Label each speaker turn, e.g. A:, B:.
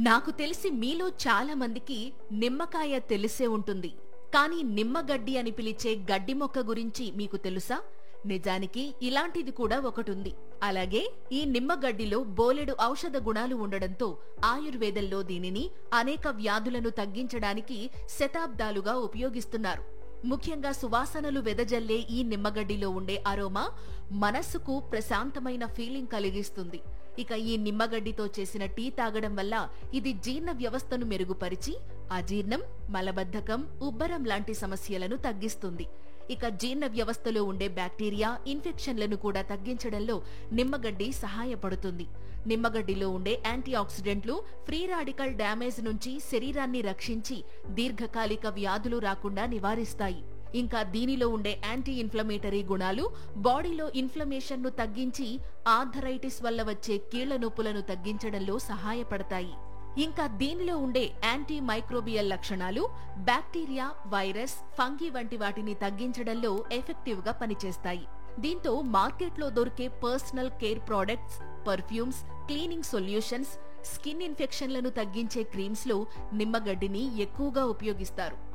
A: నాకు తెలిసి మీలో చాలా మందికి నిమ్మకాయ తెలిసే ఉంటుంది. కానీ నిమ్మగడ్డి అని పిలిచే గడ్డి మొక్క గురించి మీకు తెలుసా? నిజానికి ఇలాంటిది కూడా ఒకటుంది. అలాగే ఈ నిమ్మగడ్డిలో బోలెడు ఔషధ గుణాలు ఉండడంతో ఆయుర్వేదంలో దీనిని అనేక వ్యాధులను తగ్గించడానికి శతాబ్దాలుగా ఉపయోగిస్తున్నారు. ముఖ్యంగా సువాసనలు వెదజల్లే ఈ నిమ్మగడ్డిలో ఉండే అరోమా మనస్సుకు ప్రశాంతమైన ఫీలింగ్ కలిగిస్తుంది. ఇక ఈ నిమ్మగడ్డితో చేసిన టీ తాగడం వల్ల ఇది జీర్ణ వ్యవస్థను మెరుగుపరిచి అజీర్ణం, మలబద్ధకం, ఉబ్బరం లాంటి సమస్యలను తగ్గిస్తుంది. ఇక జీర్ణ వ్యవస్థలో ఉండే బ్యాక్టీరియా, ఇన్ఫెక్షన్లను కూడా తగ్గించడంలో నిమ్మగడ్డి సహాయపడుతుంది. నిమ్మగడ్డిలో ఉండే యాంటీ ఆక్సిడెంట్లు ఫ్రీ రాడికల్ డ్యామేజ్ నుంచి శరీరాన్ని రక్షించి దీర్ఘకాలిక వ్యాధులు రాకుండా నివారిస్తాయి. ఇంకా దీనిలో ఉండే యాంటీ ఇన్ఫ్లమేటరీ గుణాలు బాడీలో ఇన్ఫ్లమేషన్ ను తగ్గించి ఆర్థరైటిస్ వల్ల వచ్చే కీళ్ల నొప్పులను తగ్గించడంలో సహాయపడతాయి. ఇంకా దీనిలో ఉండే యాంటీ మైక్రోబియల్ లక్షణాలు బ్యాక్టీరియా, వైరస్, ఫంగీ వంటి వాటిని తగ్గించడంలో ఎఫెక్టివ్ గా పనిచేస్తాయి. దీంతో మార్కెట్లో దొరికే personal care products, perfumes, cleaning solutions, skin ఇన్ఫెక్షన్లను తగ్గించే క్రీమ్స్ లో నిమ్మగడ్డిని ఎక్కువగా ఉపయోగిస్తారు.